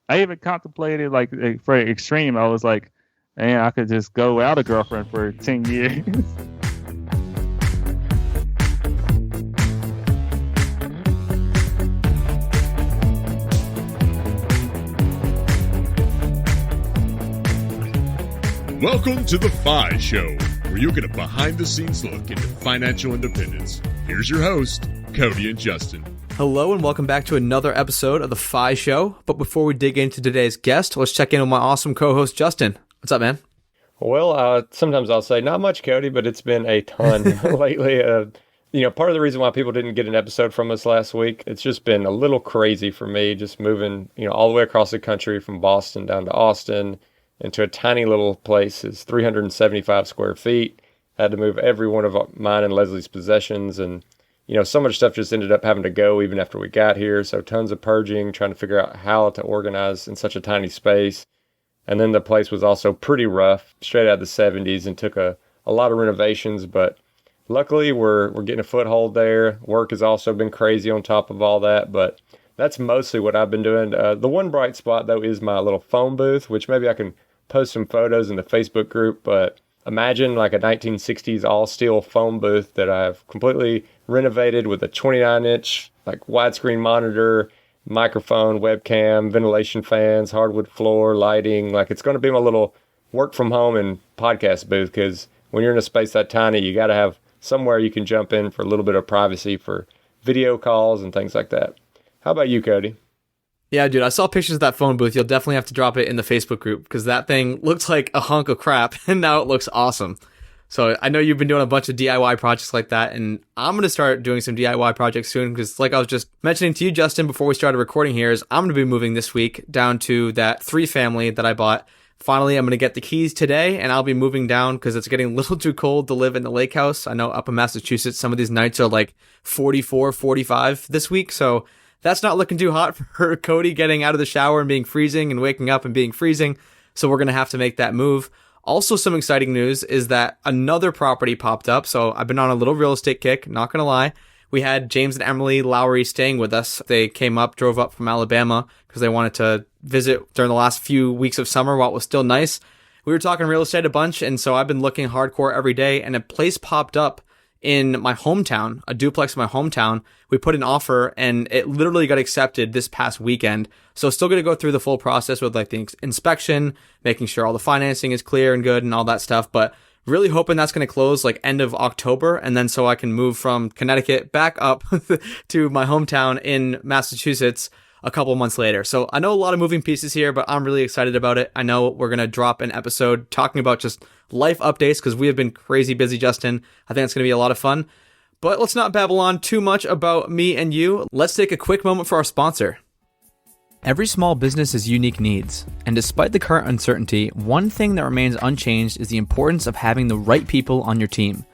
I even contemplated like for extreme. I was like, man, I could just go out a girlfriend for 10 years. Welcome to The Fi Show, where you'll get a behind-the-scenes look into financial independence. Here's your host, Cody and Justin. Hello and welcome back to another episode of The Fi Show. But before we dig into today's guest, let's check in with my awesome co-host, Justin. What's up, man? Well, sometimes I'll say not much, Cody, but it's been a ton lately. Part of the reason why people didn't get an episode from us last week, it's just been a little crazy for me, just moving, all the way across the country from Boston down to Austin into a tiny little place. It's 375 square feet. Had to move every one of mine and Leslie's possessions, and so much stuff just ended up having to go even after we got here. So tons of purging, trying to figure out how to organize in such a tiny space. And then the place was also pretty rough, straight out of the 70s, and took a lot of renovations. But luckily, we're getting a foothold there. Work has also been crazy on top of all that, but that's mostly what I've been doing. The one bright spot, though, is my little phone booth, which maybe I can post some photos in the Facebook group. But imagine like a 1960s all-steel phone booth that I've completely renovated with a 29-inch like widescreen monitor, microphone, webcam, ventilation fans, hardwood floor, lighting. Like, it's going to be my little work from home and podcast booth, because when you're in a space that tiny, you got to have somewhere you can jump in for a little bit of privacy for video calls and things like that. How about you, Cody? Yeah, dude, I saw pictures of that phone booth. You'll definitely have to drop it in the Facebook group, because that thing looks like a hunk of crap, and now it looks awesome. So I know you've been doing a bunch of DIY projects like that, and I'm going to start doing some DIY projects soon, because like I was just mentioning to you, Justin, before we started recording here, is I'm going to be moving this week down to that 3-family that I bought. Finally, I'm going to get the keys today, and I'll be moving down because it's getting a little too cold to live in the lake house. I know up in Massachusetts, some of these nights are like 44, 45 this week, so that's not looking too hot for Cody getting out of the shower and being freezing and waking up and being freezing. So we're going to have to make that move. Also, some exciting news is that another property popped up. So I've been on a little real estate kick, not going to lie. We had James and Emily Lowry staying with us. They drove up from Alabama because they wanted to visit during the last few weeks of summer while it was still nice. We were talking real estate a bunch, and so I've been looking hardcore every day, and a place popped up in my hometown, a duplex in my hometown. We put an offer and it literally got accepted this past weekend. So still going to go through the full process with like the inspection, making sure all the financing is clear and good and all that stuff. But really hoping that's going to close like end of October. And then so I can move from Connecticut back up to my hometown in Massachusetts a couple months later. So I know a lot of moving pieces here, but I'm really excited about it. I know we're going to drop an episode talking about just life updates, because we have been crazy busy, Justin. I think it's going to be a lot of fun. But let's not babble on too much about me and you. Let's take a quick moment for our sponsor. Every small business has unique needs, and despite the current uncertainty, one thing that remains unchanged is the importance of having the right people on your team.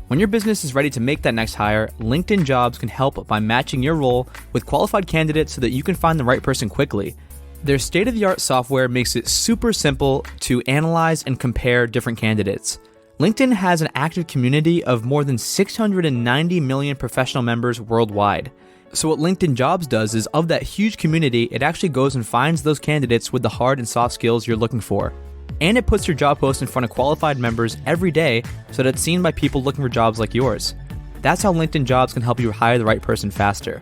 When your business is ready to make that next hire, LinkedIn Jobs can help by matching your role with qualified candidates so that you can find the right person quickly. Their state-of-the-art software makes it super simple to analyze and compare different candidates. LinkedIn has an active community of more than 690 million professional members worldwide. So what LinkedIn Jobs does is, of that huge community, it actually goes and finds those candidates with the hard and soft skills you're looking for. And it puts your job post in front of qualified members every day so that it's seen by people looking for jobs like yours. That's how LinkedIn Jobs can help you hire the right person faster.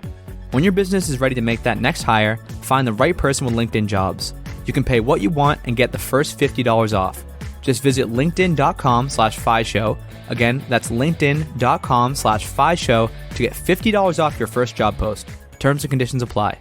When your business is ready to make that next hire, find the right person with LinkedIn Jobs. You can pay what you want and get the first $50 off. Just visit linkedin.com/FiShow. Again, that's linkedin.com/FiShow to get $50 off your first job post. Terms and conditions apply.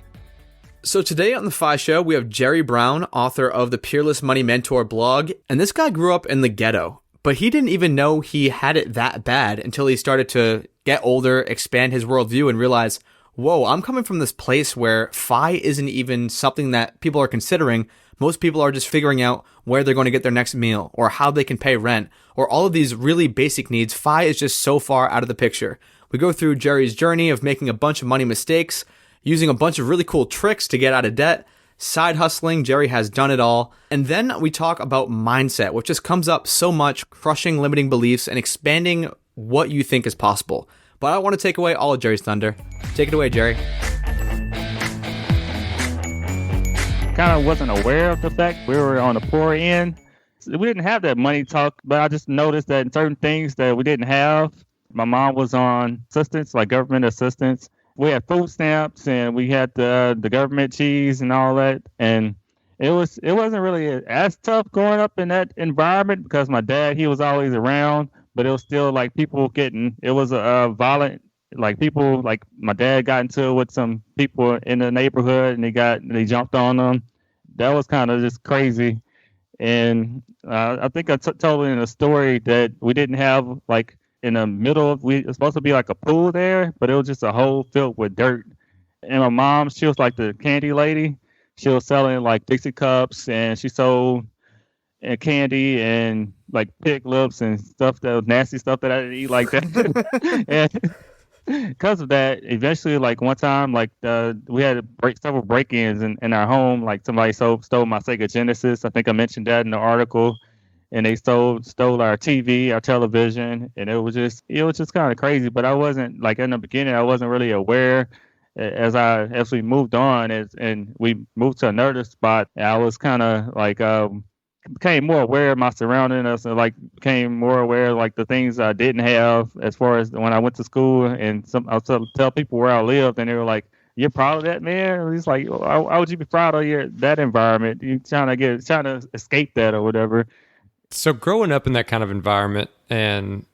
So today on The Fi Show, we have Jerry Brown, author of the Peerless Money Mentor blog. And this guy grew up in the ghetto, but he didn't even know he had it that bad until he started to get older, expand his worldview, and realize, whoa, I'm coming from this place where FI isn't even something that people are considering. Most people are just figuring out where they're going to get their next meal or how they can pay rent or all of these really basic needs. FI is just so far out of the picture. We go through Jerry's journey of making a bunch of money mistakes, using a bunch of really cool tricks to get out of debt, side hustling. Jerry has done it all. And then we talk about mindset, which just comes up so much, crushing limiting beliefs and expanding what you think is possible. But I don't want to take away all of Jerry's thunder. Take it away, Jerry. Kind kind of wasn't aware of the fact we were on the poor end. We didn't have that money talk, but I just noticed that in certain things that we didn't have. My mom was on assistance, like government assistance. We had food stamps and we had the government cheese and all that. And it wasn't really as tough growing up in that environment because my dad, he was always around, but it was still like people getting, it was a violent, like people, like my dad got into it with some people in the neighborhood and they jumped on them. That was kind of just crazy. And I think I told in a story that we didn't have like in the middle, it was supposed to be like a pool there, but it was just a hole filled with dirt. And my mom, she was like the candy lady. She was selling like Dixie cups and she sold candy and like pig lips and stuff that was nasty stuff that I didn't eat like that. And because of that, eventually, like one time, like we had several break-ins in our home. Like somebody stole my Sega Genesis. I think I mentioned that in the article. And they stole our TV, our television, and it was just kind of crazy. But I wasn't like in the beginning, I wasn't really aware. As we moved on, and we moved to another spot, I was kind of like became more aware of my surroundings and like became more aware of like the things I didn't have as far as when I went to school. And I was tell people where I lived, and they were like, "You're proud of that, man?" It's like, why would you be proud of that environment? You trying to escape that or whatever. So growing up in that kind of environment and,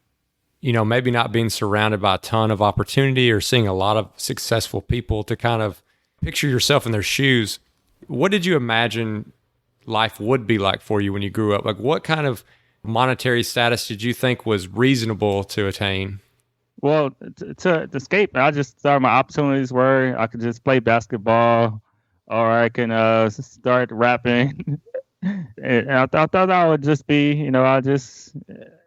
maybe not being surrounded by a ton of opportunity or seeing a lot of successful people to kind of picture yourself in their shoes, what did you imagine life would be like for you when you grew up? Like what kind of monetary status did you think was reasonable to attain? Well, to escape, I just thought my opportunities were I could just play basketball or I can start rapping. And I thought I would just be, I just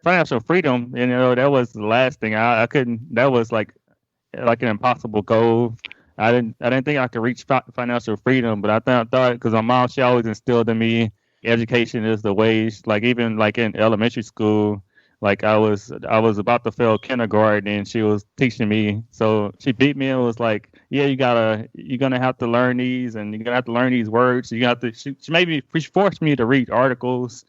financial freedom. That was the last thing I couldn't. That was like an impossible goal. I didn't think I could reach financial freedom, but I thought because my mom, she always instilled in me education is the way. Like even like in elementary school, like I was about to fail kindergarten and she was teaching me. So she beat me and was like, "Yeah, you're gonna have to learn these and you're gonna have to learn these words. You got to." She forced me to read articles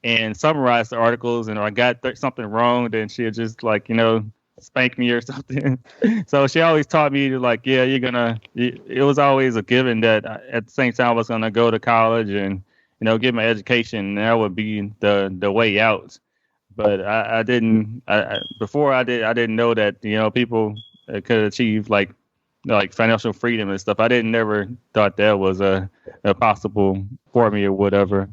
and summarize the articles. And if I got something wrong, then she'd just like spank me or something. So she always taught me to like, yeah, it was always a given that at the same time I was gonna go to college and get my education. And that would be the way out. But I didn't. Before I didn't know that people could achieve like financial freedom and stuff. I never thought that was a possible for me or whatever.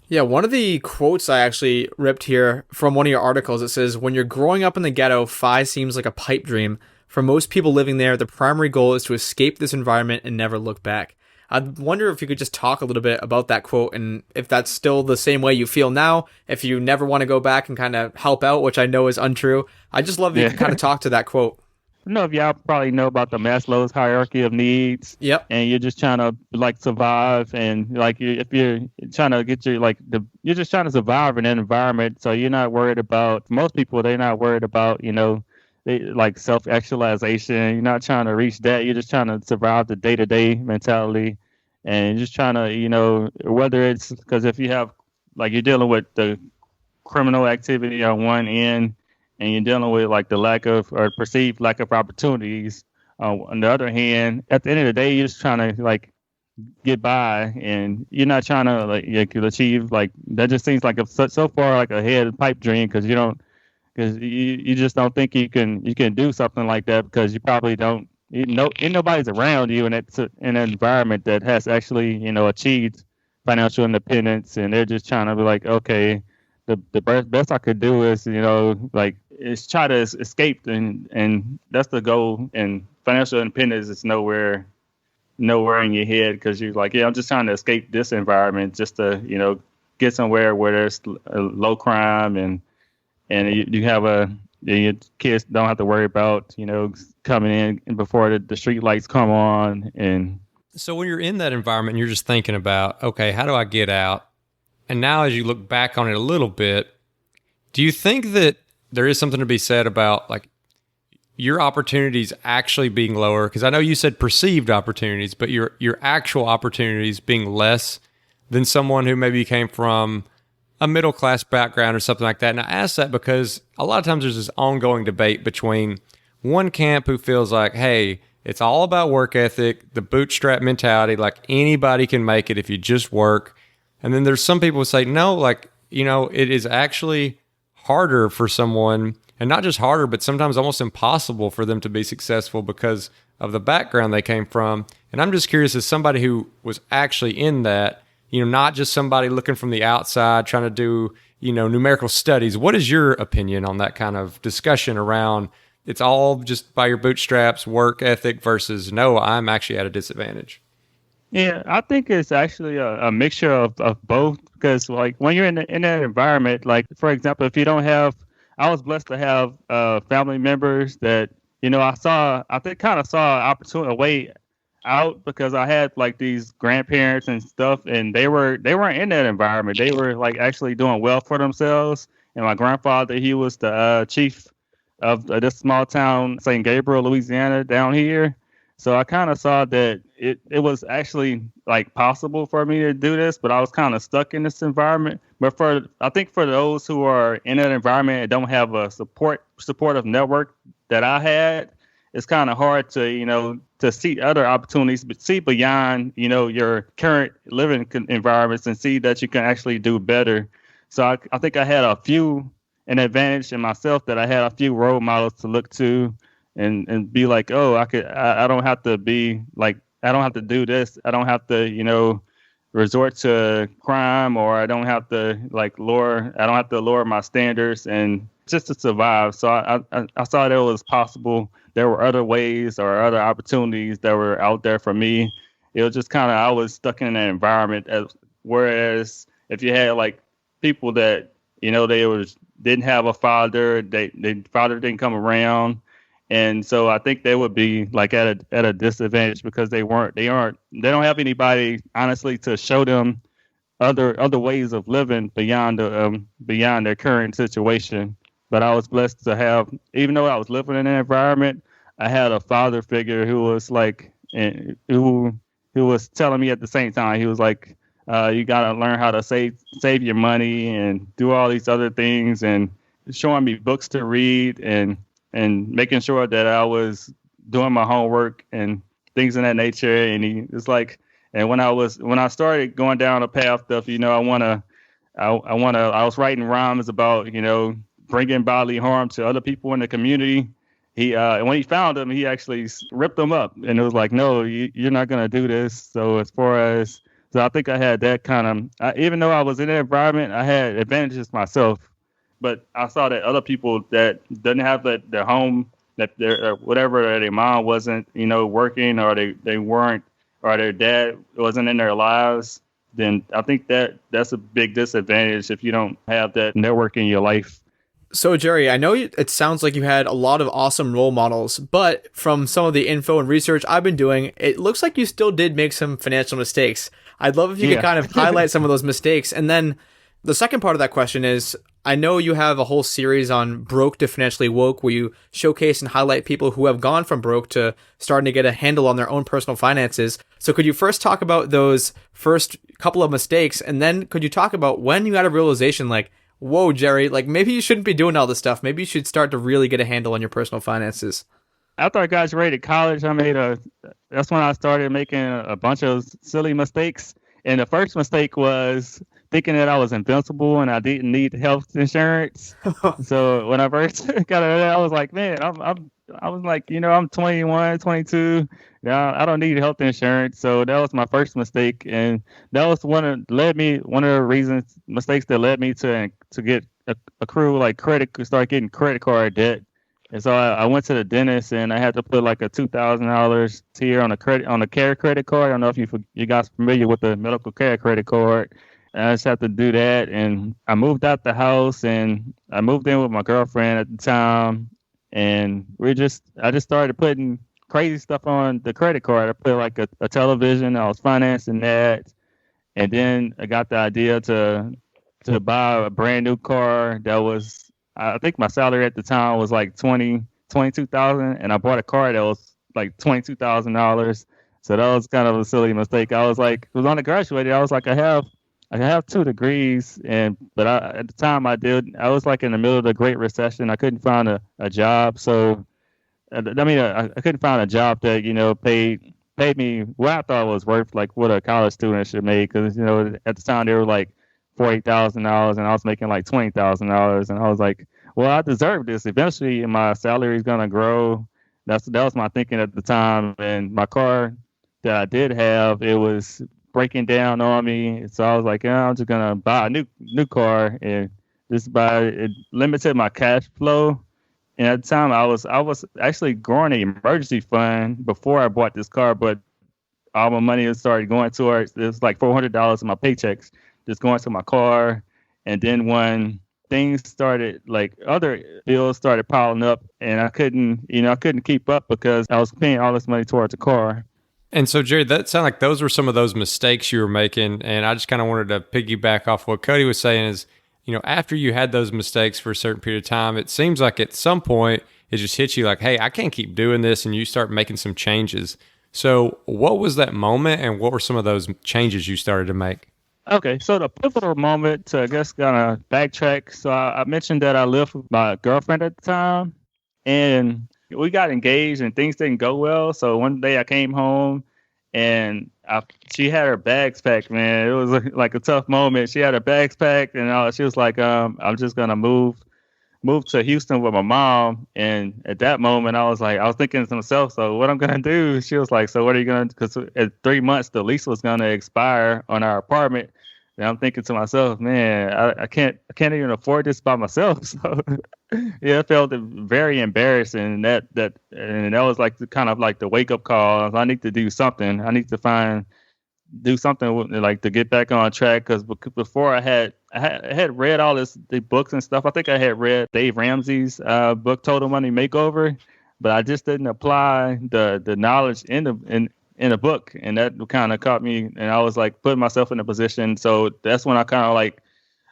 Yeah, one of the quotes I actually ripped here from one of your articles, it says, "When you're growing up in the ghetto, FI seems like a pipe dream. For most people living there, the primary goal is to escape this environment and never look back." I wonder if you could just talk a little bit about that quote and if that's still the same way you feel now, if you never want to go back and kind of help out, which I know is untrue. I just love that you can kind of talk to that quote. I don't know if y'all probably know about the Maslow's hierarchy of needs. Yep. And you're just trying to like survive, and like if you're trying to get you're just trying to survive in an environment. So you're not worried about. Most people, they're not worried about they like self-actualization. You're not trying to reach that. You're just trying to survive the day-to-day mentality, and you're just trying to whether it's because if you have like you're dealing with the criminal activity on one end. And you're dealing with like the lack of or perceived lack of opportunities. On the other hand, at the end of the day, you're just trying to like get by, and you're not trying to like achieve like that. Just seems like so far like a head pipe dream because you just don't think you can do something like that because you probably don't. Ain't nobody's around you in an environment that has actually achieved financial independence, and they're just trying to be like, okay, the best I could do is is try to escape, and that's the goal. And financial independence is nowhere in your head because you're like, yeah, I'm just trying to escape this environment just to get somewhere where there's low crime and you have your kids don't have to worry about coming in before the street lights come on. And so when you're in that environment, you're just thinking about, okay, how do I get out? And now as you look back on it a little bit, do you think that there is something to be said about like your opportunities actually being lower, because I know you said perceived opportunities, but your actual opportunities being less than someone who maybe came from a middle class background or something like that. And I ask that because a lot of times there's this ongoing debate between one camp who feels like, hey, it's all about work ethic, the bootstrap mentality, like anybody can make it if you just work. And then there's some people who say, no, like, it is actually harder for someone, and not just harder, but sometimes almost impossible for them to be successful because of the background they came from. And I'm just curious, as somebody who was actually in that, not just somebody looking from the outside trying to do, numerical studies. What is your opinion on that kind of discussion around it's all just by your bootstraps, work ethic versus no, I'm actually at a disadvantage? Yeah, I think it's actually a mixture of both, because like when you're in that environment, like for example, if you don't have, I was blessed to have family members that, I think kind of saw an opportunity, a way out, because I had like these grandparents and stuff, and they weren't in that environment. They were like actually doing well for themselves. And my grandfather, he was the chief of this small town, St. Gabriel, Louisiana, down here. So I kind of saw that it was actually like possible for me to do this, but I was kind of stuck in this environment. But I think for those who are in that environment and don't have a supportive network that I had, it's kind of hard to, to see other opportunities, but see beyond, your current living environments and see that you can actually do better. So I think I had an advantage in myself, that I had a few role models to look to and be like, oh, I don't have to be like, I don't have to do this. I don't have to, resort to crime, or I don't have to lower my standards and just to survive. So I saw that it was possible. There were other ways or other opportunities that were out there for me. It was just kind of, I was stuck in an environment. Whereas if you had like people that, didn't have a father, their father didn't come around. And so I think they would be like at a disadvantage, because they don't have anybody, honestly, to show them other ways of living beyond their current situation. But I was blessed to have, even though I was living in an environment, I had a father figure who was like, who was telling me at the same time, he was like, you got to learn how to save your money and do all these other things, and showing me books to read and making sure that I was doing my homework and things of that nature. And he was like, and when I started going down a path of, I was writing rhymes about, bringing bodily harm to other people in the community. When he found them, he actually ripped them up, and it was like, no, you're not going to do this. So I think I had that kind of, even though I was in that environment, I had advantages myself. But I saw that other people that didn't have their home, that their mom wasn't, working, or they weren't, or their dad wasn't in their lives, then I think that's a big disadvantage if you don't have that network in your life. So, Jerry, I know it sounds like you had a lot of awesome role models, but from some of the info and research I've been doing, it looks like you still did make some financial mistakes. I'd love if you could kind of highlight some of those mistakes. And then the second part of that question is, I know you have a whole series on Broke to Financially Woke, where you showcase and highlight people who have gone from broke to starting to get a handle on their own personal finances. So could you first talk about those first couple of mistakes, and then could you talk about when you had a realization like, whoa, Jerry, like maybe you shouldn't be doing all this stuff. Maybe you should start to really get a handle on your personal finances. After I graduated college, that's when I started making a bunch of silly mistakes. And the first mistake was thinking that I was invincible and I didn't need health insurance. So when I first got it, I was like, man, I was like, I'm 21, 22. I don't need health insurance. So that was my first mistake. And that was one of the mistakes that led me to get accrue like start getting credit card debt. And so I went to the dentist, and I had to put like a $2,000 tier on a care credit card. I don't know if you guys are familiar with the medical care credit card. And I just had to do that. And I moved out the house, and I moved in with my girlfriend at the time. And I just started putting crazy stuff on the credit card. I put like a television. I was financing that. And then I got the idea to buy a brand new car that was, I think my salary at the time was like $22,000, and I bought a car that was like $22,000. So that was kind of a silly mistake. I was like, because when I graduated, I was like, I have 2 degrees, but at the time I was like in the middle of the Great Recession. I couldn't find a job, so I couldn't find a job that paid me what I thought was worth like what a college student should make. Because at the time they were like $40,000, and I was making like $20,000, and I was like, well, I deserve this. Eventually, my salary is gonna grow. That was my thinking at the time. And my car that I did have, it was breaking down on me. So I was like, yeah, I'm just gonna buy a new car, and it limited my cash flow. And at the time, I was actually growing an emergency fund before I bought this car, but all my money started going towards, it was like $400 of my paychecks just going to my car. And then when things started, like other bills started piling up, and I couldn't keep up because I was paying all this money towards the car. And so, Jerry, that sounded like those were some of those mistakes you were making. And I just kind of wanted to piggyback off what Cody was saying is, after you had those mistakes for a certain period of time, it seems like at some point it just hits you like, hey, I can't keep doing this. And you start making some changes. So what was that moment, and what were some of those changes you started to make? Okay, so the pivotal moment to, I guess, kind of backtrack. So I mentioned that I lived with my girlfriend at the time, and we got engaged and things didn't go well. So one day I came home, and she had her bags packed, man. It was like a tough moment. She had her bags packed, and she was like, I'm just going to move to Houston with my mom. And at that moment, I was thinking to myself, so what I'm going to do? She was like, so what are you going to, because at 3 months, the lease was going to expire on our apartment. And I'm thinking to myself, man, I can't even afford this by myself. So yeah, it felt very embarrassing. And that was like kind of like the wake up call. I need to do something. I need to do something like to get back on track. Because before I had read all the books and stuff. I think I had read Dave Ramsey's book Total Money Makeover, but I just didn't apply the knowledge in the book, and that kind of caught me. And I was like putting myself in a position. So that's when I kind of like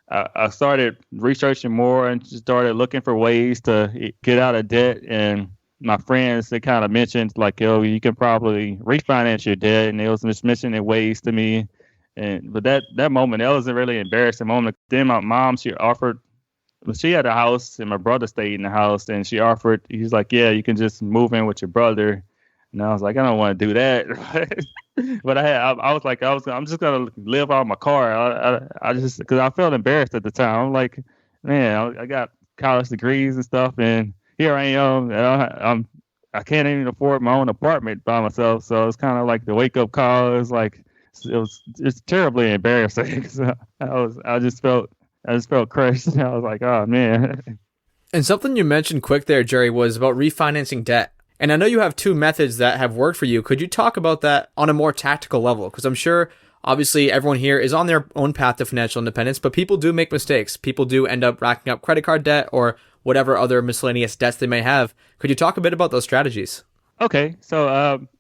I started researching more and just started looking for ways to get out of debt. And my friends, they kind of mentioned like, you can probably refinance your debt, and they was just mentioning ways to me. But that moment, that was a really embarrassing moment. Then my mom, she had a house, and my brother stayed in the house, and he's like, yeah, you can just move in with your brother. And I was like, I don't want to do that. But I'm just gonna live out my car. I just, because I felt embarrassed at the time. I'm like, man, I got college degrees and stuff, and here I am. And I can't even afford my own apartment by myself. So it's kind of like the wake up call. It's terribly embarrassing. So I just felt crushed. I was like, oh man. And something you mentioned quick there, Jerry, was about refinancing debt. And I know you have 2 methods that have worked for you. Could you talk about that on a more tactical level? Because I'm sure, obviously, everyone here is on their own path to financial independence, but people do make mistakes. People do end up racking up credit card debt or whatever other miscellaneous debts they may have. Could you talk a bit about those strategies? Okay, so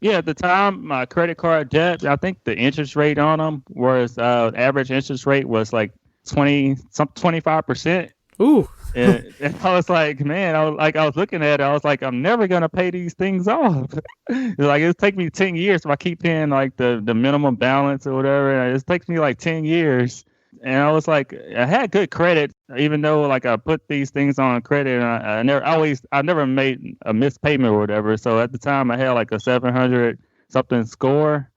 at the time, my credit card debt, I think the interest rate on them was average interest rate was like 25%. Ooh. And I was like, man, I was looking at it. I was like, I'm never gonna pay these things off. It'll take me 10 years if I keep paying like the minimum balance or whatever. It takes me like 10 years. And I was like, I had good credit, even though like I put these things on credit. And I never made a missed payment or whatever. So at the time, I had like a 700 something score.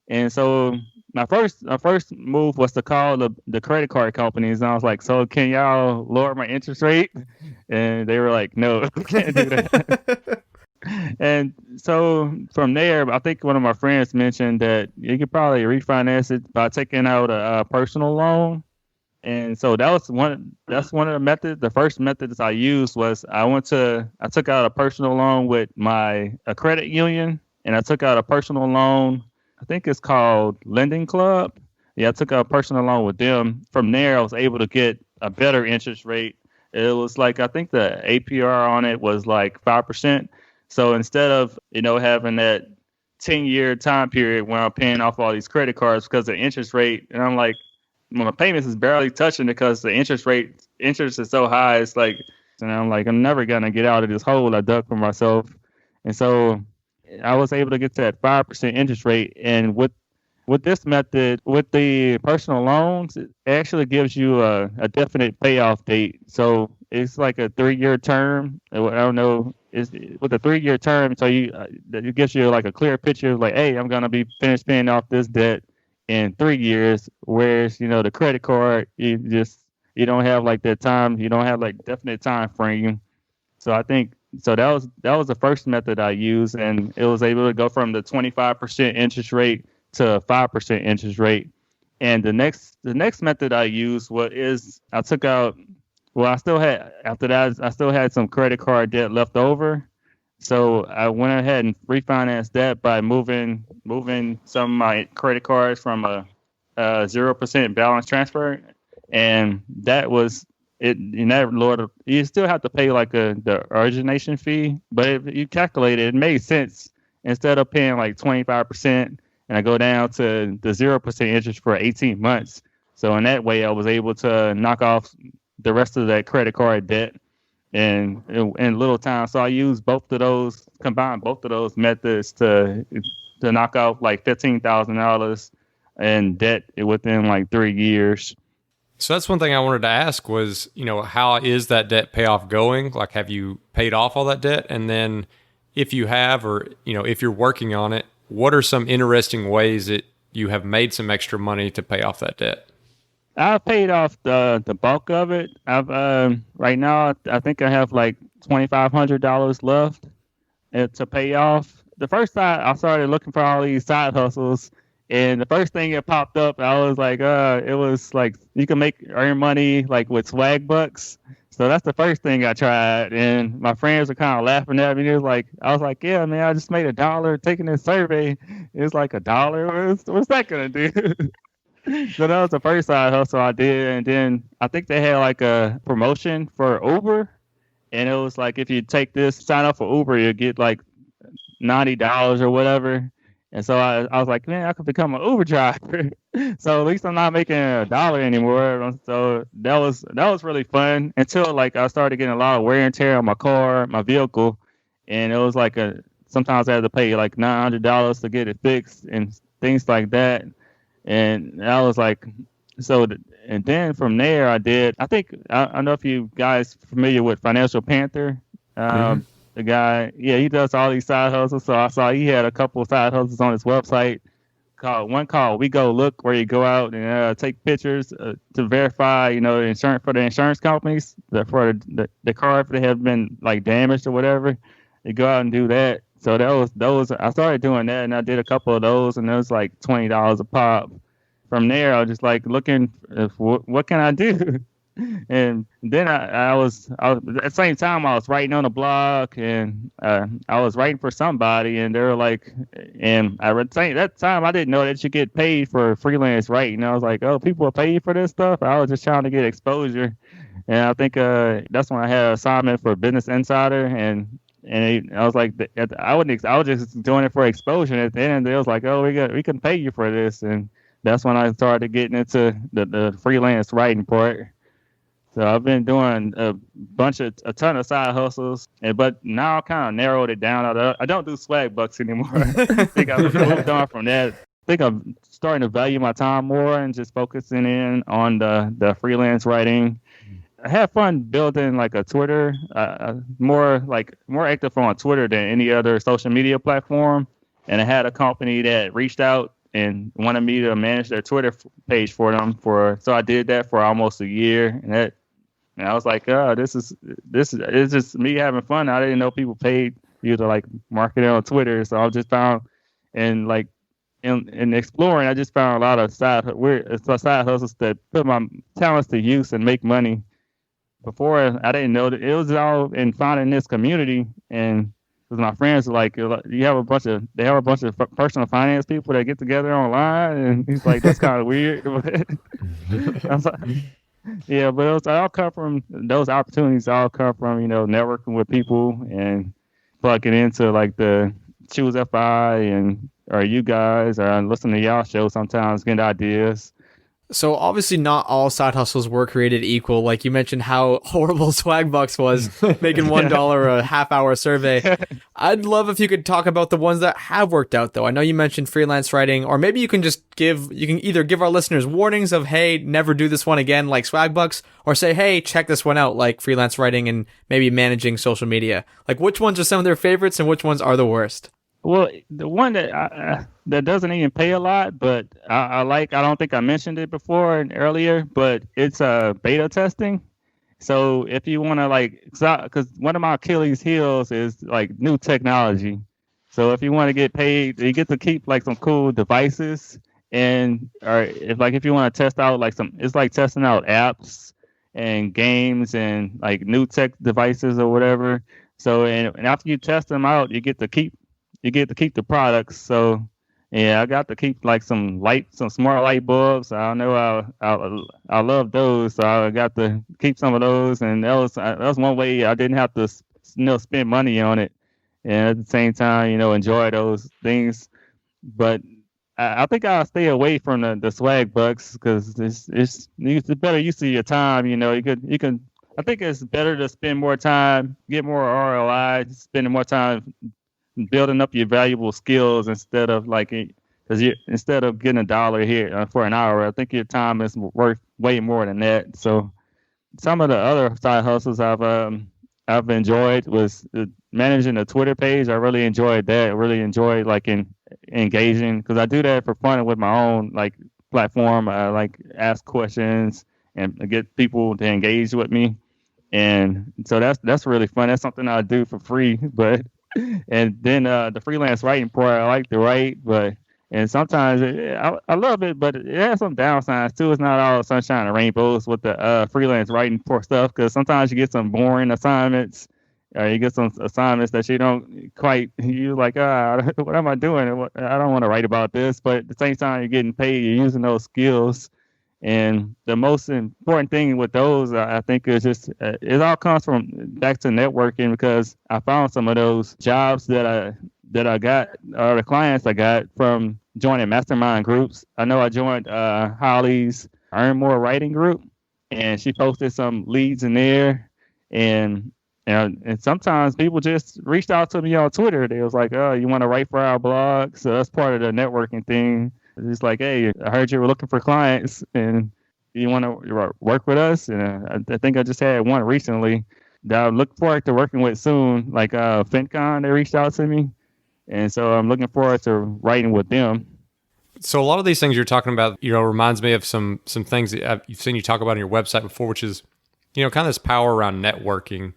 And so my first move was to call the credit card companies, and I was like, so can y'all lower my interest rate? And they were like, no, we can't do that. And so from there, I think one of my friends mentioned that you could probably refinance it by taking out a personal loan. And so that's one of the methods. The first methods I used was I took out a personal loan with a credit union, and I took out a personal loan. I think it's called Lending Club. Yeah, I took out a personal loan with them. From there, I was able to get a better interest rate. It was like, I think the APR on it was like 5%. So instead of, having that 10-year time period where I'm paying off all these credit cards because of the interest rate, and I'm like, my payments is barely touching it because the interest is so high. It's like And I'm like, I'm never gonna get out of this hole I dug for myself. And so I was able to get to that 5% interest rate. And with this method, with the personal loans, it actually gives you a definite payoff date. So it's like a 3-year term. I don't know. It's with a 3-year term, so it gives you like a clear picture of like, hey, I'm gonna be finished paying off this debt in 3 years. Whereas the credit card, you don't have like that time. You don't have like definite time frame. So I think so that was the first method I used, and it was able to go from the 25% interest rate to 5% interest rate. And the next method I used I took out. Well, I still had some credit card debt left over, so I went ahead and refinanced that by moving some of my credit cards from a 0% balance transfer, and that was it. In that Lord, you still have to pay like the origination fee, but if you calculate it, it made sense. Instead of paying like 25%, and I go down to the 0% interest for 18 months. So in that way, I was able to knock off the rest of that credit card debt in little time. So I used combined both of those methods to knock off like $15,000 in debt within like 3 years. So that's one thing I wanted to ask was, how is that debt payoff going? Like, have you paid off all that debt? And then if you have, or, if you're working on it, what are some interesting ways that you have made some extra money to pay off that debt? I've paid off the bulk of it. I've right now I think I have like $2,500 left to pay off. The first time I started looking for all these side hustles, and the first thing that popped up, I was like, it was like you can earn money like with swag bucks. So that's the first thing I tried, and my friends were kind of laughing at me. I was like, yeah, man, I just made $1 taking this survey. It's like $1. What's that gonna do? So that was the first side hustle I did, and then I think they had like a promotion for Uber, and it was like if you sign up for Uber, you get like $90 or whatever. And so I was like, man, I could become an Uber driver. So at least I'm not making $1 anymore. So that was really fun until like I started getting a lot of wear and tear on my car, my vehicle, and it was like sometimes I had to pay like $900 to get it fixed and things like that. And I was like, and then from there I don't know if you guys familiar with Financial Panther. The guy, yeah, he does all these side hustles. So I saw he had a couple of side hustles on his website called We Go Look, where you go out and take pictures to verify, insurance for the insurance companies for the car if they have been like damaged or whatever. You go out and do that. So those I started doing that, and I did a couple of those, and it was like $20 a pop. From there, I was just like looking, what can I do? And then I was at the same time I was writing on a blog, and I was writing for somebody, and they were like, and that time I didn't know that you get paid for freelance writing. I was like, oh, people are paying for this stuff. I was just trying to get exposure, and I think that's when I had an assignment for Business Insider, and I was like, I was just doing it for exposure. And at the end, they was like, oh, we can pay you for this, and that's when I started getting into the freelance writing part. So I've been doing a ton of side hustles, but now I kind of narrowed it down. I don't do swag bucks anymore. I think I've moved on from that. I think I'm starting to value my time more and just focusing in on the freelance writing. I have fun building like a Twitter, more active on Twitter than any other social media platform. And I had a company that reached out and wanted me to manage their Twitter page for them. So I did that for almost a year, and I was like, oh, this is just me having fun. I didn't know people paid you to like market it on Twitter. So I just found, and like in exploring, I just found a lot of side hustles that put my talents to use and make money. Before, I didn't know that it was all in finding this community, and because my friends were like, they have a bunch of personal finance people that get together online, and he's like, that's kind of weird. I was like, yeah, but those opportunities all come from networking with people and plugging into like the Choose FI or you guys, or listen to y'all show sometimes, getting ideas. So obviously not all side hustles were created equal. Like you mentioned how horrible Swagbucks was, making $1 a half hour survey. I'd love if you could talk about the ones that have worked out though. I know you mentioned freelance writing, or maybe you can either give our listeners warnings of, hey, never do this one again like Swagbucks, or say, hey, check this one out like freelance writing and maybe managing social media. Like which ones are some of their favorites and which ones are the worst? Well, the one that doesn't even pay a lot, but I like, I don't think I mentioned it before and earlier, but it's beta testing. So if you want to like, because one of my Achilles heels is like new technology. So if you want to get paid, you get to keep like some cool devices, or if you want to test out like it's like testing out apps and games and like new tech devices or whatever. So and after you test them out, you get to keep the products. So yeah, I got to keep like some smart light bulbs. I know I love those, so I got to keep some of those. And that was one way I didn't have to spend money on it, and at the same time enjoy those things. But I think I'll stay away from the swag bucks because it's better use of your time. You can. I think it's better to spend more time, get more ROI, spending more time building up your valuable skills instead of instead of getting $1 here for an hour. I think your time is worth way more than that. So some of the other side hustles I've enjoyed was managing a Twitter page. I really enjoyed that. I really enjoyed engaging because I do that for fun with my own platform. I ask questions and get people to engage with me, and so that's really fun. That's something I do for free, but. And then the freelance writing part, I like to write, and sometimes I love it, but it has some downsides too. It's not all sunshine and rainbows with the freelance writing stuff, because sometimes you get some boring assignments, or you get some assignments that you don't quite. You're like, what am I doing? I don't want to write about this, but at the same time, you're getting paid. You're using those skills. And the most important thing with those, I think, is just it all comes from back to networking, because I found some of those jobs that I got, or the clients I got from joining mastermind groups. I know I joined Holly's Earn More Writing group, and she posted some leads in there, and sometimes people just reached out to me on Twitter. They was like, "Oh, you want to write for our blog?" So that's part of the networking thing. It's like, hey, I heard you were looking for clients and you want to work with us. And I think I just had one recently that I look forward to working with soon, like FinCon. They reached out to me. And so I'm looking forward to writing with them. So a lot of these things you're talking about, reminds me of some things that you've seen you talk about on your website before, which is, kind of this power around networking.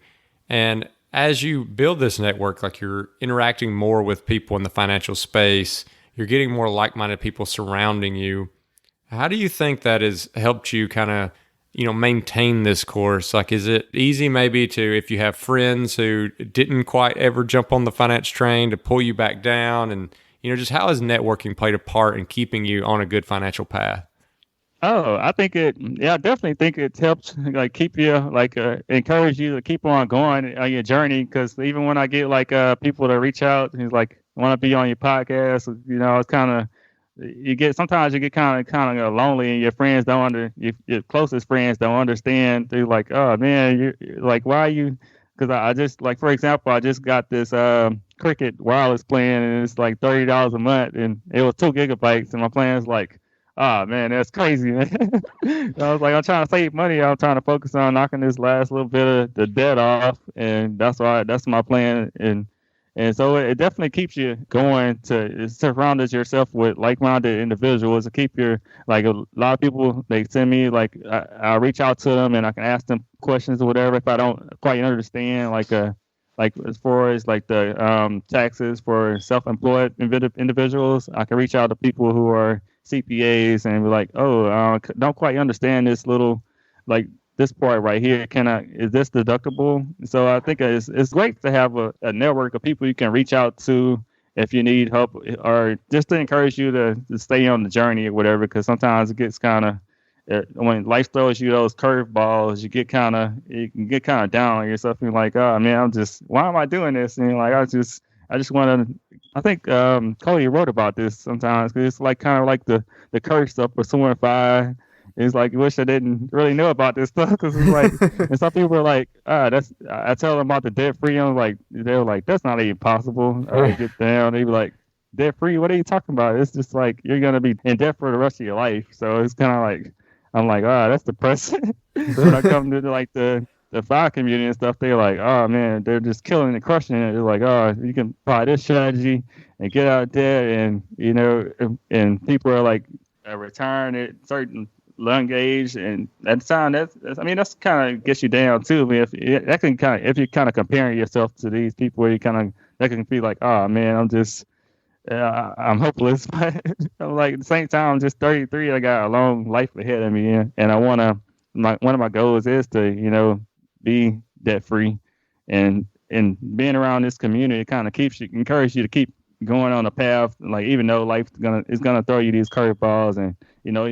And as you build this network, like you're interacting more with people in the financial space, you're getting more like-minded people surrounding you. How do you think that has helped you kind of, maintain this course? Like, is it easy maybe to, if you have friends who didn't quite ever jump on the finance train, to pull you back down? And, just how has networking played a part in keeping you on a good financial path? Oh, I definitely think it helps keep you encourage you to keep on going on your journey. Because even when I get people to reach out and want to be on your podcast, it's kind of sometimes you get kind of lonely, and your friends your closest friends don't understand. They're like, oh man, you're like, why are you? Because I just for example, I just got this Cricket wireless plan, and it's like $30 a month, and it was 2 gigabytes, and my plan's like, oh man, that's crazy, man. I was like, I'm trying to save money. I'm trying to focus on knocking this last little bit of the debt off, and that's my plan. And so it definitely keeps you going to surround yourself with like-minded individuals to keep a lot of people, they send me I reach out to them and I can ask them questions or whatever if I don't quite understand as far as the taxes for self-employed individuals. I can reach out to people who are CPAs and be like, don't quite understand this little this part right here, is this deductible? So I think it's great to have a network of people you can reach out to if you need help, or just to encourage you to stay on the journey or whatever, because sometimes it gets kind of, when life throws you those curveballs, you can get kind of down on yourself and you're like, oh man, why am I doing this? And you're like, I just want to, I think Cody wrote about this sometimes, because it's kind of like the curse of pursuing 5 It's like, wish I didn't really know about this stuff because it's like, and some people are like, I tell them about the debt free. I'm like, they're like, that's not even possible. I get down. They be like, debt free? What are you talking about? It's just like, you're going to be in debt for the rest of your life. So it's kind of like, I'm like, that's depressing. When I come to like the fire community and stuff, they're like, oh man, they're just killing and crushing it. They're like, you can apply this strategy and get out there, and and people are like retiring at certain lung age, and at the time that's kind of gets you down too. I mean, if you're kind of comparing yourself to these people, that can be like, oh man, I'm hopeless. But I'm like, at the same time, I'm just 33. I got a long life ahead of me, and I one of my goals is to be debt free, and being around this community, it kind of encourages you to keep going on a path. Like, even though life is gonna throw you these curveballs, and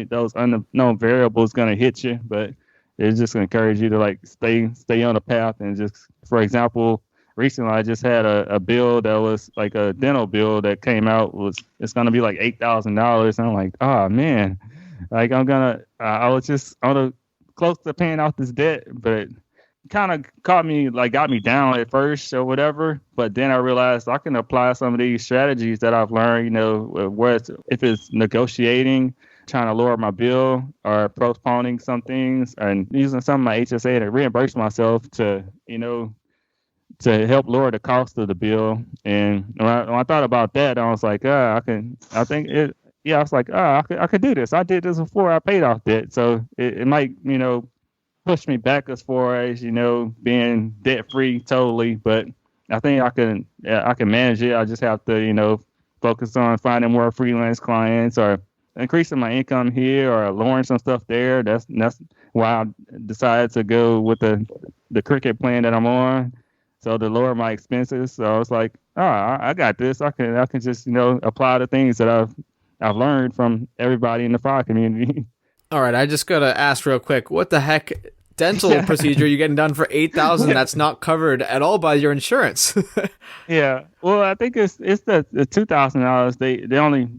those unknown variables gonna hit you, but it's just gonna encourage you to like stay on the path. And just, for example, recently I just had a bill that was like a dental bill that came out. It's gonna be like $8,000, and I'm like, oh man, like I was just close to paying off this debt, but kind of got me down at first or whatever. But then I realized I can apply some of these strategies that I've learned, if it's negotiating, trying to lower my bill, or postponing some things, and using some of my HSA to reimburse myself to help lower the cost of the bill. And when I thought about that, I was like, I was like, I could do this. I did this before I paid off debt. So it might, push me back as far as, being debt free totally. But I think I can manage it. I just have to, focus on finding more freelance clients, or increasing my income here, or lowering some stuff there. That's why I decided to go with the cricket plan that I'm on. So to lower my expenses. So I was like, I got this. I can just, apply the things that I've learned from everybody in the fire community. All right, I just gotta ask real quick, what the heck dental procedure are you getting done for $8,000 that's not covered at all by your insurance? Yeah, well, I think it's the $2,000. They only,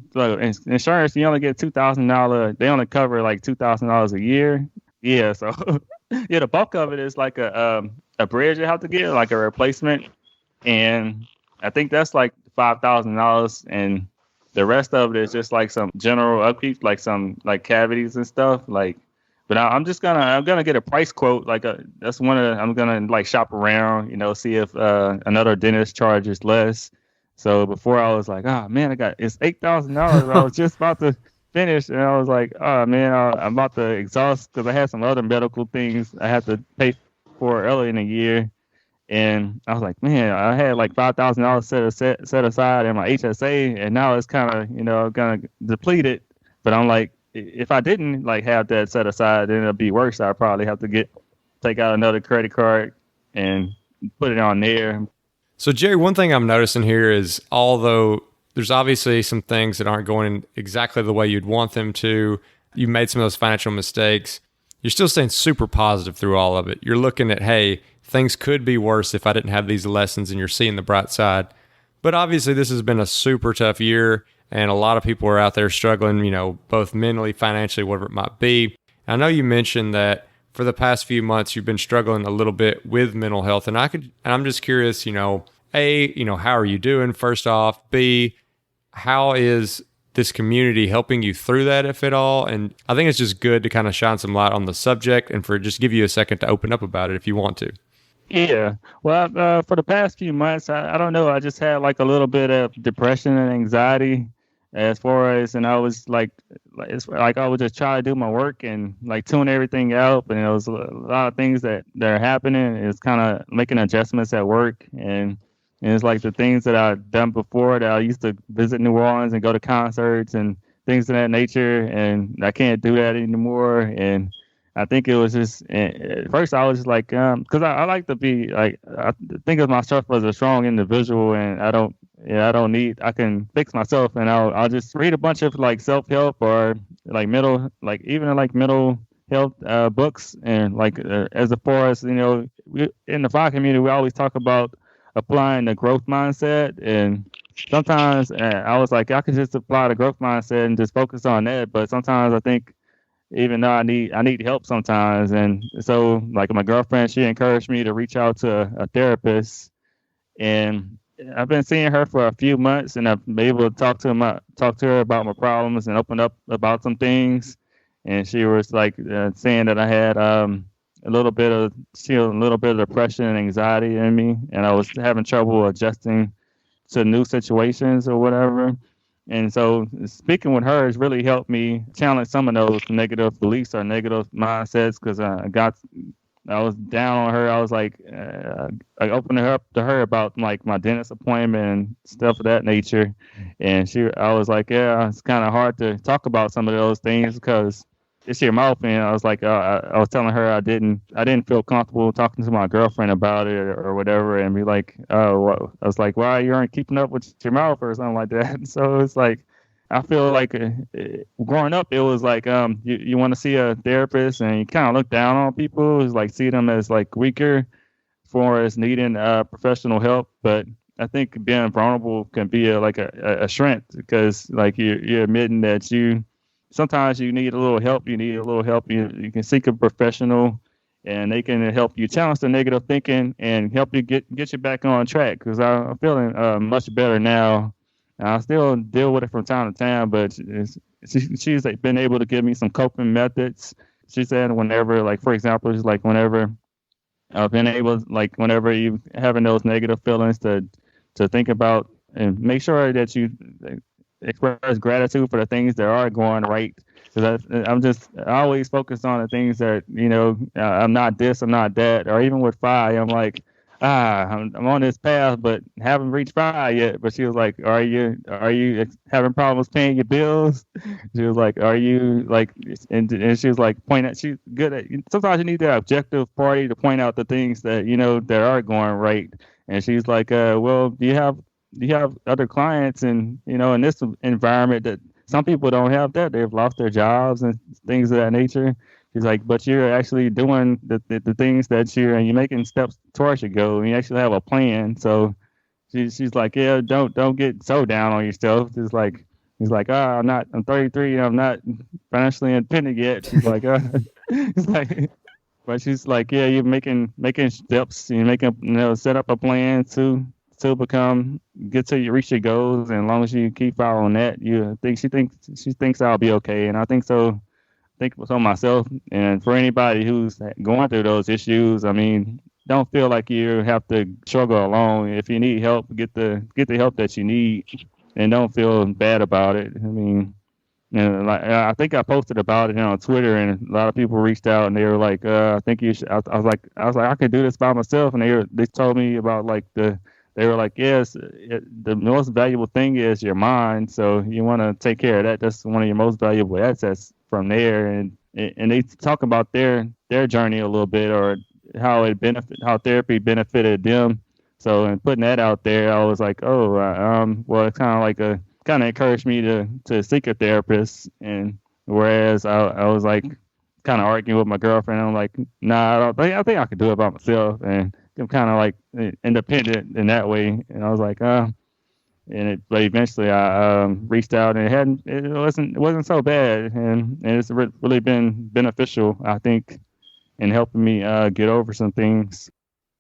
insurance, you only get $2,000. They only cover like $2,000 a year. Yeah, so yeah, the bulk of it is like a bridge you have to get, like a replacement, and I think that's like $5,000, and the rest of it is just like some general upkeep, like some like cavities and stuff. But I'm gonna get a price quote. I'm gonna like shop around, see if another dentist charges less. So before I was like, oh man, it's $8,000. I was just about to finish, and I was like, oh man, I'm about to exhaust, because I had some other medical things I had to pay for early in the year. And I was like, man, I had like $5,000 set aside in my HSA, and now it's kind of, gonna deplete it. But I'm like, if I didn't like have that set aside, then it'll be worse. I'd probably have to take out another credit card and put it on there. So Jerry, one thing I'm noticing here is, although there's obviously some things that aren't going exactly the way you'd want them to, you made some of those financial mistakes, you're still staying super positive through all of it. You're looking at, hey, things could be worse if I didn't have these lessons, and you're seeing the bright side. But obviously this has been a super tough year, and a lot of people are out there struggling, both mentally, financially, whatever it might be. I know you mentioned that for the past few months you've been struggling a little bit with mental health, and I'm just curious, A, how are you doing first off? B, how is this community helping you through that, if at all? And I think it's just good to kind of shine some light on the subject, and just give you a second to open up about it if you want to. Yeah. Well, for the past few months, I don't know. I just had like a little bit of depression and anxiety, as far as, and I was like, it's like I would just try to do my work and like tune everything out. And it was a lot of things that are happening. It's kind of making adjustments at work. And it's like the things that I've done before, that I used to visit New Orleans and go to concerts and things of that nature. And I can't do that anymore. And I think it was just, at first I was just like, because I like to be like, I think of myself as a strong individual, and I can fix myself, and I'll just read a bunch of like self-help, or like mental health books. And like, as far as, we, in the fire community, we always talk about applying the growth mindset. And sometimes I was like, I could just apply the growth mindset and just focus on that. But sometimes I think even though I need help sometimes. And so like my girlfriend, she encouraged me to reach out to a therapist, and I've been seeing her for a few months, and I've been able to talk to her about my problems and open up about some things. And she was like saying that I had a little bit of a little bit of depression and anxiety in me, and I was having trouble adjusting to new situations or whatever. And so speaking with her has really helped me challenge some of those negative beliefs or negative mindsets, because I was down on her. I was like, I opened her up to her about like my dentist appointment and stuff of that nature. And I was like, yeah, it's kind of hard to talk about some of those things because it's your mouth. And I was like, I was telling her I didn't feel comfortable talking to my girlfriend about it or whatever. And be like, I was like, why you aren't keeping up with your mouth or something like that. So it's like, I feel like growing up, it was like you want to see a therapist and you kind of look down on people. It's like see them as like weaker for as needing professional help. But I think being vulnerable can be a strength, because like you're admitting that sometimes you need a little help. You need a little help. You can seek a professional, and they can help you challenge the negative thinking and help you get you back on track. Because I'm feeling much better now. I still deal with it from time to time, but she's like been able to give me some coping methods. She said whenever, like for example, she's like whenever I've been able, like whenever you having those negative feelings, to think about and make sure that you express gratitude for the things that are going right. Because I always focus on the things that I'm not this, I'm not that, or even with Fi, I'm like, I'm on this path, but haven't reached 5 yet. But she was like, are you having problems paying your bills? She was like, are you like, and she was like, she's good at, sometimes you need that objective party to point out the things that, that are going right. And she's like, well, do you have other clients and, in this environment that some people don't have that. They've lost their jobs and things of that nature. She's like, but you're actually doing the things that you're making steps towards your goal, and you actually have a plan. So she's like, yeah, don't get so down on yourself. He's like, I'm 33 and I'm not financially independent yet. She's like, it's like, but she's like, yeah, you're making steps, you're making, set up a plan to reach your goals, and as long as you keep following that, she thinks I'll be okay, and I think so. Think so myself, and for anybody who's going through those issues, I mean, don't feel like you have to struggle alone. If you need help, get the help that you need, and don't feel bad about it. I mean, like I think I posted about it on Twitter, and a lot of people reached out and they were like, I think you should. I was like, I could do this by myself, and they told me about like they were like, yes, the most valuable thing is your mind, so you want to take care of that. That's one of your most valuable assets from there. And they talk about their journey a little bit, or how therapy benefited them. So in putting that out there, I was like, well, it's kind of encouraged me to seek a therapist. And whereas I was like kind of arguing with my girlfriend, I'm like, nah, I think I could do it by myself. And I'm kind of like independent in that way. And I was like, but eventually I reached out, and it wasn't so bad, and it's really been beneficial, I think, in helping me get over some things.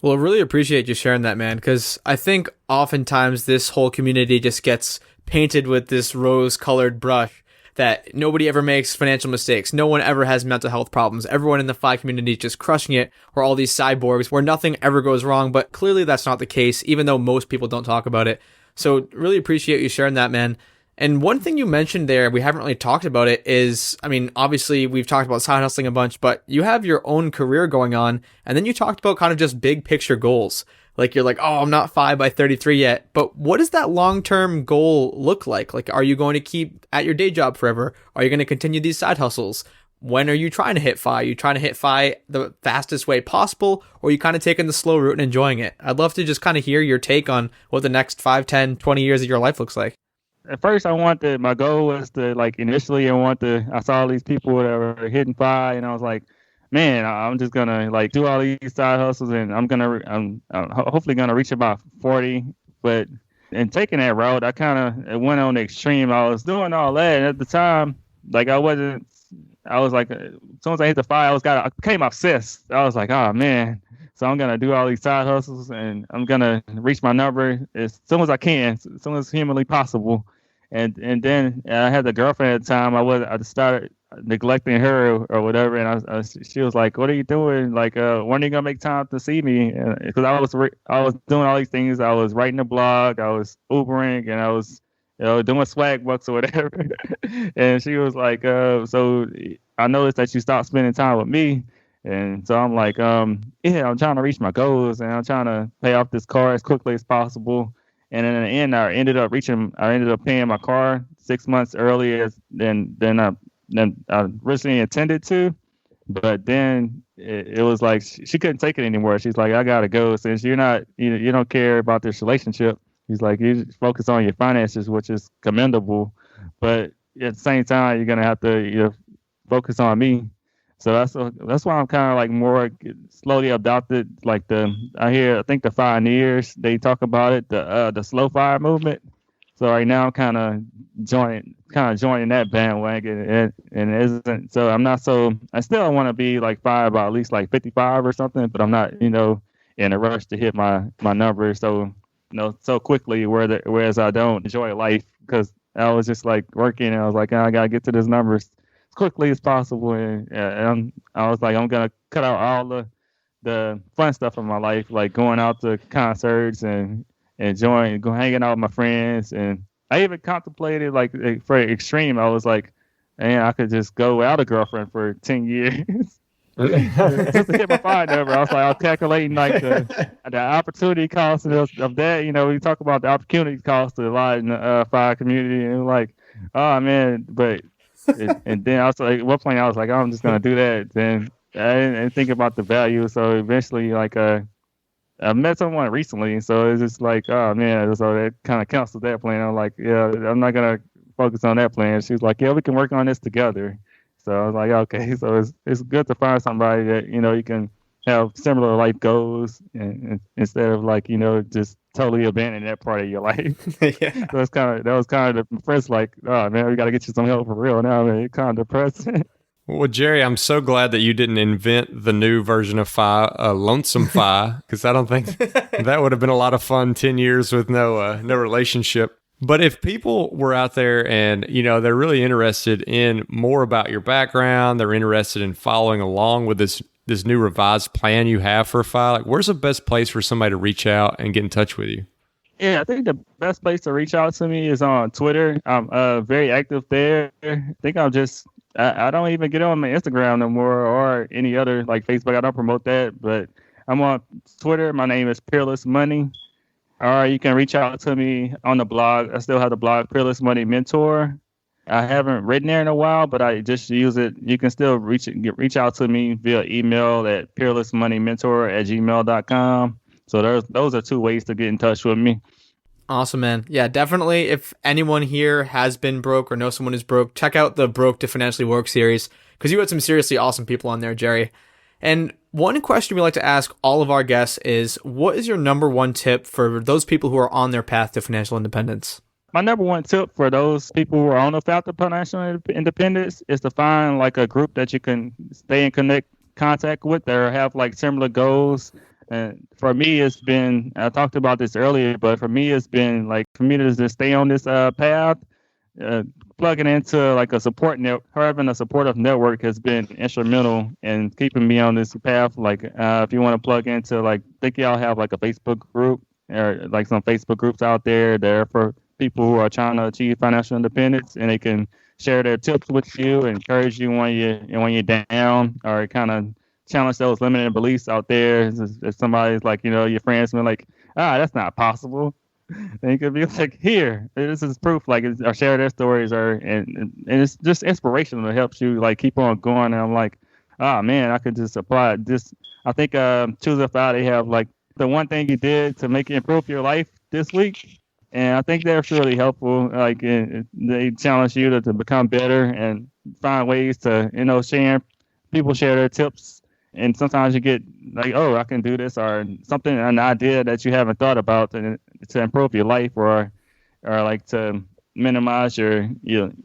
Well, I really appreciate you sharing that, man, because I think oftentimes this whole community just gets painted with this rose-colored brush that nobody ever makes financial mistakes. No one ever has mental health problems. Everyone in the FI community is just crushing it. We're all these cyborgs where nothing ever goes wrong, but clearly that's not the case, even though most people don't talk about it. So really appreciate you sharing that, man. And one thing you mentioned there, we haven't really talked about it, is, I mean, obviously we've talked about side hustling a bunch, but you have your own career going on. And then you talked about kind of just big picture goals. Like you're like, oh, I'm not 5 by 33 yet. But what does that long-term goal look like? Like, are you going to keep at your day job forever? Are you going to continue these side hustles? When are you trying to hit FI? Are you trying to hit FI the fastest way possible? Or are you kind of taking the slow route and enjoying it? I'd love to just kind of hear your take on what the next 5, 10, 20 years of your life looks like. At first, my goal was to, like, initially I saw all these people that were hitting FI, and I was like, man, I'm just gonna like do all these side hustles, and I'm hopefully gonna reach about 40. But in taking that route, I kind of went on the extreme. I was doing all that, and at the time, like I wasn't I was like, as soon as I hit the 5, I became obsessed. I was like, oh man. So I'm gonna do all these side hustles, and I'm gonna reach my number as soon as I can, as soon as humanly possible. And then I had the girlfriend at the time. I just started neglecting her or whatever, and she was like, "What are you doing? Like, when are you gonna make time to see me?" Because I was doing all these things. I was writing a blog, I was Ubering, and I was doing swag bucks or whatever. And she was like, "So I noticed that you stopped spending time with me." And so I'm like, yeah, I'm trying to reach my goals, and I'm trying to pay off this car as quickly as possible. And in the end, I ended up paying my car 6 months earlier than I originally intended to. But then it was like she couldn't take it anymore. She's like, I gotta go, since you don't care about this relationship. He's like, you just focus on your finances, which is commendable, but at the same time, you're gonna have to focus on me. So that's why I'm kind of like more slowly adopted. Like I think the pioneers, they talk about it, the slow fire movement. So right now I'm kind of joining that bandwagon, and it isn't. So I still want to be like fire by at least like 55 or something, but I'm not in a rush to hit my number so quickly. Whereas I don't enjoy life because I was just like working, and I was like, I gotta get to this numbers quickly as possible, and I was like, I'm gonna cut out all the fun stuff in my life, like going out to concerts and hanging out with my friends. And I even contemplated, like, for extreme, I was like, man, I could just go without a girlfriend for 10 years. Just to hit my fire number. I was calculating like the opportunity cost of that. We talk about the opportunity cost a lot in the fire community, and like, oh man, but and then I was like, at one point I was like, I'm just gonna do that. Then I didn't think about the value. So eventually, like, I met someone recently, so it's just like, oh man, so that kind of canceled that plan. I'm like, yeah, I'm not gonna focus on that plan. She was like, yeah, we can work on this together. So I was like, okay. So it's good to find somebody that you can have similar life goals, and instead of like just totally abandoning that part of your life. Yeah. So that was kind of the first, like, oh man, we got to get you some help for real now, man. It's kind of depressing. Well, Jerry, I'm so glad that you didn't invent the new version of Fi, Lonesome Fi, because I don't think that would have been a lot of fun 10 years with no relationship. But if people were out there and, they're really interested in more about your background, they're interested in following along with this new revised plan you have for Fi, like, where's the best place for somebody to reach out and get in touch with you? Yeah, I think the best place to reach out to me is on Twitter. I'm very active there. I think I don't even get on my Instagram no more, or any other, like Facebook. I don't promote that, but I'm on Twitter. My name is Peerless Money. Or you can reach out to me on the blog. I still have the blog, Peerless Money Mentor. I haven't written there in a while, but I just use it. You can still reach out to me via email at peerlessmoneymentor@gmail.com. So those are two ways to get in touch with me. Awesome, man. Yeah, definitely. If anyone here has been broke or knows someone who's broke, check out the Broke to Financially Work series, because you had some seriously awesome people on there, Jerry. And one question we like to ask all of our guests is, what is your number one tip for those people who are on their path to financial independence? My number one tip for those people who are on the path to financial independence is to find like a group that you can stay in contact with that have like similar goals. And for me, it's been, I talked about this earlier, but for me, it's been like, for me to just stay on this path, plugging into like a support net, having a supportive network has been instrumental in keeping me on this path. Like, if you want to plug into, like, I think y'all have like a Facebook group, or like some Facebook groups out there that are for people who are trying to achieve financial independence, and they can share their tips with you, encourage you when you're down, or kind of challenge those limiting beliefs out there. If somebody's like, your friends been like, that's not possible. And you could be like, here, this is proof, like, or share their stories, and it's just inspirational. It helps you like keep on going. And I'm like, oh man, I could just apply this. I think Choose a File, they have like the one thing you did to make it improve your life this week. And I think that's really helpful. Like, they challenge you to become better and find ways to, people share their tips. And sometimes you get like, oh, I can do this, or something, an idea that you haven't thought about to improve your life, or like to minimize your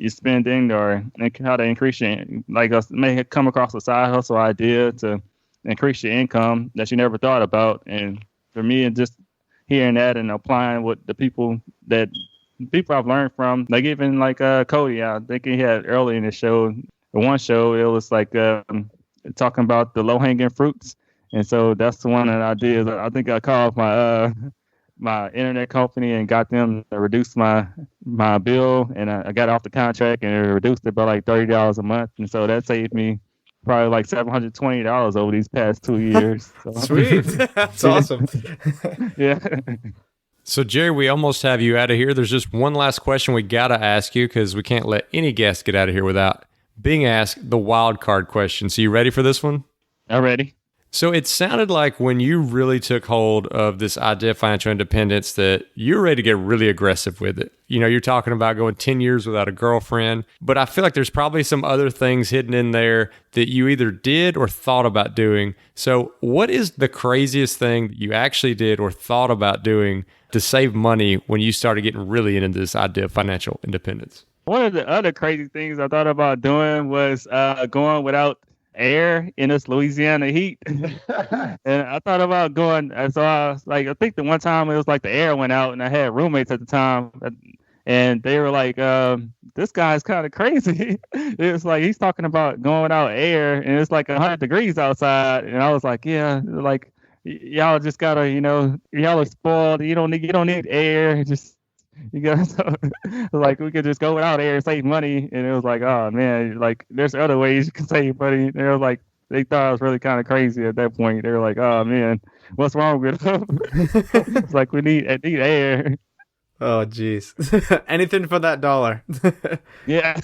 spending or how to increase your, like may come across a side hustle idea to increase your income that you never thought about. And for me, and just hearing that and applying what the people I've learned from, like even like Cody, I think he had early in the show, one show, it was like talking about the low hanging fruits. And so that's the one that I did. I think I called my internet company and got them to reduce my bill, and I got off the contract and it reduced it by like $30 a month. And so that saved me probably like $720 over these past 2 years. So. Sweet. That's awesome. Yeah. So, Jerry, we almost have you out of here. There's just one last question we got to ask you because we can't let any guest get out of here without being asked the wild card question. So you ready for this one? I'm ready. So it sounded like when you really took hold of this idea of financial independence that you're ready to get really aggressive with it. You know, you're talking about going 10 years without a girlfriend, but I feel like there's probably some other things hidden in there that you either did or thought about doing. So what is the craziest thing that you actually did or thought about doing to save money when you started getting really into this idea of financial independence? One of the other crazy things I thought about doing was going without air in this Louisiana heat. And I thought about going, so I was like, I think the one time it was like the air went out and I had roommates at the time and they were like, this guy's kind of crazy. It was like, he's talking about going without air and it's like 100 degrees outside. And I was like, yeah, like y'all just gotta, y'all are spoiled. You don't need air. Just, you guys, like we could just go without air and save money. And it was like, oh man, like there's other ways you can save money. They were like, they thought I was really kind of crazy at that point. They were like, oh man, what's wrong with them? It's like we need air. Oh geez, anything for that dollar. Yeah.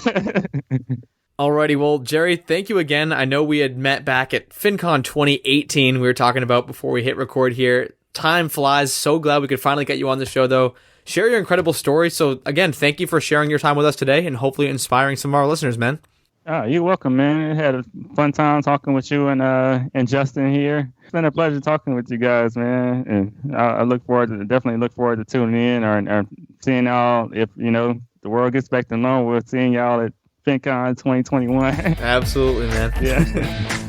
Alrighty, well, Jerry, thank you again. I know we had met back at FinCon 2018. We were talking about before we hit record here. Time flies. So glad we could finally get you on the show, though. Share your incredible story. So again, thank you for sharing your time with us today and hopefully inspiring some of our listeners, man. Oh, you're welcome, man. I had a fun time talking with you and Justin here. It's been a pleasure talking with you guys, man. And I definitely look forward to tuning in or seeing y'all if, the world gets back to normal. We're seeing y'all at FinCon 2021. Absolutely, man. Yeah.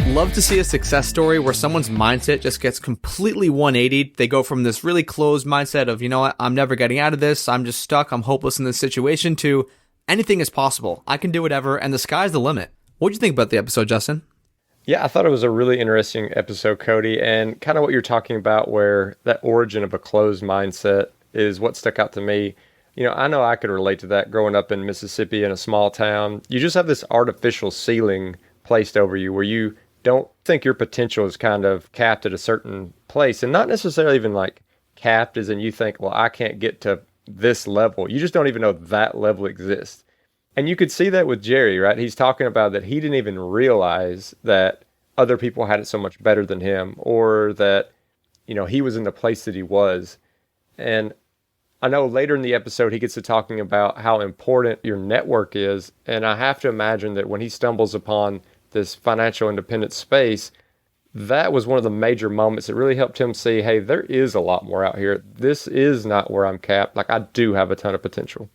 Love to see a success story where someone's mindset just gets completely 180. They go from this really closed mindset of, you know what, I'm never getting out of this. I'm just stuck. I'm hopeless in this situation to anything is possible. I can do whatever. And the sky's the limit. What'd you think about the episode, Justin? Yeah, I thought it was a really interesting episode, Cody, and kind of what you're talking about where that origin of a closed mindset is what stuck out to me. I know I could relate to that growing up in Mississippi in a small town. You just have this artificial ceiling placed over you where you don't think your potential is kind of capped at a certain place, and not necessarily even like capped as in you think, well, I can't get to this level. You just don't even know that level exists. And you could see that with Jerry, right? He's talking about that he didn't even realize that other people had it so much better than him, or that, he was in the place that he was. And I know later in the episode, he gets to talking about how important your network is. And I have to imagine that when he stumbles upon this financial independence space, that was one of the major moments that really helped him see, hey, there is a lot more out here. This is not where I'm capped. Like, I do have a ton of potential.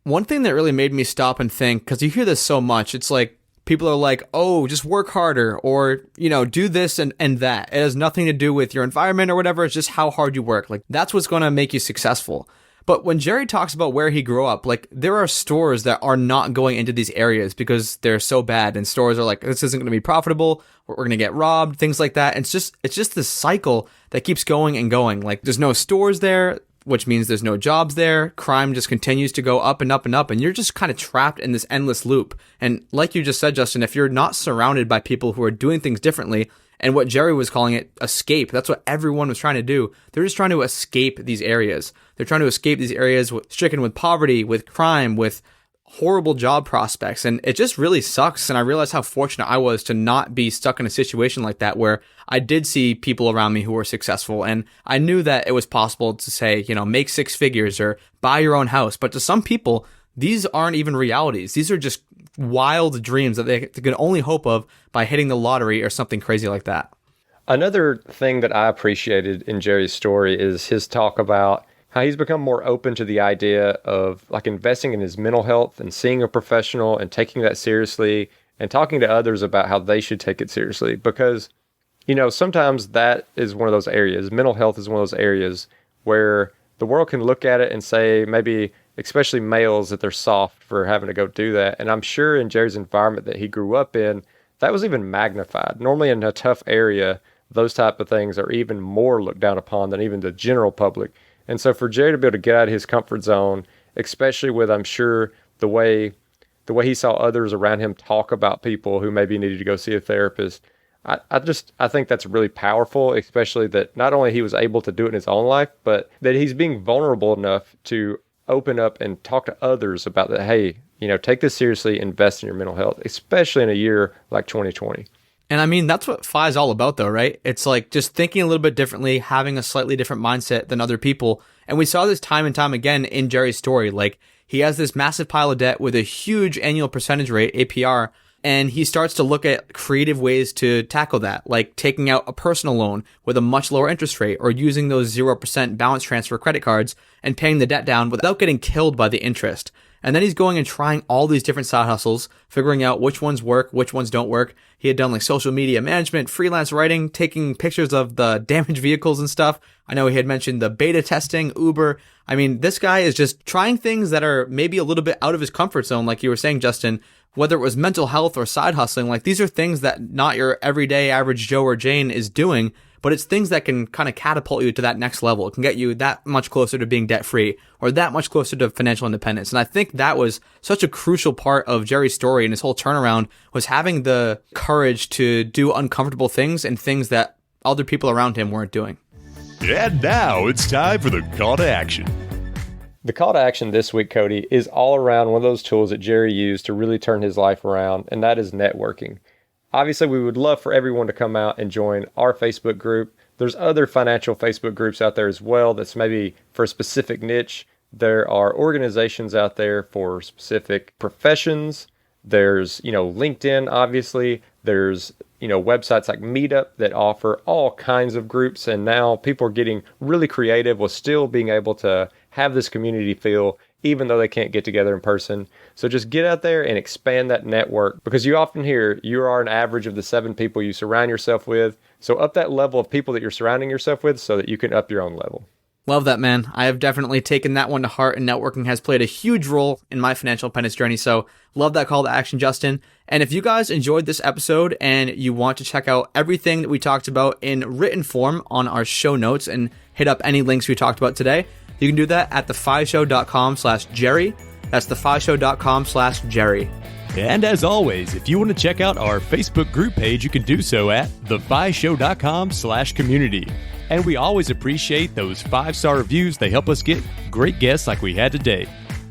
One thing that really made me stop and think, because you hear this so much, it's like people are like, oh, just work harder or, do this and that. It has nothing to do with your environment or whatever. It's just how hard you work. Like, that's what's going to make you successful. But when Jerry talks about where he grew up, like there are stores that are not going into these areas because they're so bad, and stores are like, this isn't going to be profitable, we're going to get robbed, things like that. And it's just this cycle that keeps going and going. Like there's no stores there, which means there's no jobs there. Crime just continues to go up and up and up, and you're just kind of trapped in this endless loop. And like you just said, Justin, if you're not surrounded by people who are doing things differently, and what Jerry was calling it, escape. That's what everyone was trying to do. They're just trying to escape these areas. They're trying to escape these areas stricken with poverty, with crime, with horrible job prospects. And it just really sucks. And I realized how fortunate I was to not be stuck in a situation like that where I did see people around me who were successful. And I knew that it was possible to say, make 6 figures or buy your own house. But to some people, these aren't even realities. These are just wild dreams that they can only hope of by hitting the lottery or something crazy like that. Another thing that I appreciated in Jerry's story is his talk about how he's become more open to the idea of like investing in his mental health and seeing a professional and taking that seriously and talking to others about how they should take it seriously. Because, sometimes that is one of those areas. Mental health is one of those areas where the world can look at it and say, maybe especially males, that they're soft for having to go do that. And I'm sure in Jerry's environment that he grew up in, that was even magnified. Normally in a tough area, those type of things are even more looked down upon than even the general public. And so for Jerry to be able to get out of his comfort zone, especially with, I'm sure, the way he saw others around him talk about people who maybe needed to go see a therapist, I think that's really powerful, especially that not only he was able to do it in his own life, but that he's being vulnerable enough to open up and talk to others about that. Hey, take this seriously, invest in your mental health, especially in a year like 2020. And I mean, that's what FI is all about though, right? It's like just thinking a little bit differently, having a slightly different mindset than other people. And we saw this time and time again in Jerry's story. Like, he has this massive pile of debt with a huge annual percentage rate, APR, and he starts to look at creative ways to tackle that, like taking out a personal loan with a much lower interest rate, or using those 0% balance transfer credit cards and paying the debt down without getting killed by the interest. And then he's going and trying all these different side hustles, figuring out which ones work, which ones don't work. He had done like social media management, freelance writing, taking pictures of the damaged vehicles and stuff. I know he had mentioned the beta testing, Uber. I mean, this guy is just trying things that are maybe a little bit out of his comfort zone, like you were saying, Justin, whether it was mental health or side hustling. Like, these are things that not your everyday average Joe or Jane is doing, but it's things that can kind of catapult you to that next level. It can get you that much closer to being debt free, or that much closer to financial independence. And I think that was such a crucial part of Jerry's story and his whole turnaround, was having the courage to do uncomfortable things and things that other people around him weren't doing. And now it's time for the call to action. The call to action this week, Cody, is all around one of those tools that Jerry used to really turn his life around, and that is networking. Obviously, we would love for everyone to come out and join our Facebook group. There's other financial Facebook groups out there as well that's maybe for a specific niche. There are organizations out there for specific professions. There's, LinkedIn, obviously. There's, websites like Meetup that offer all kinds of groups. And now people are getting really creative with still being able to have this community feel, even though they can't get together in person. So just get out there and expand that network, because you often hear you are an average of the 7 people you surround yourself with. So up that level of people that you're surrounding yourself with so that you can up your own level. Love that, man. I have definitely taken that one to heart, and networking has played a huge role in my financial independence journey. So love that call to action, Justin. And if you guys enjoyed this episode and you want to check out everything that we talked about in written form on our show notes and hit up any links we talked about today, you can do that at thefishow.com/Jerry. That's thefishow.com/Jerry. And as always, if you want to check out our Facebook group page, you can do so at thefishow.com/community. And we always appreciate those 5-star reviews. They help us get great guests like we had today.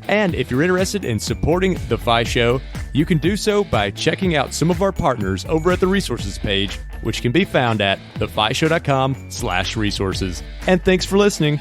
And if you're interested in supporting The Fi Show, you can do so by checking out some of our partners over at the resources page, which can be found at thefishow.com/resources. And thanks for listening.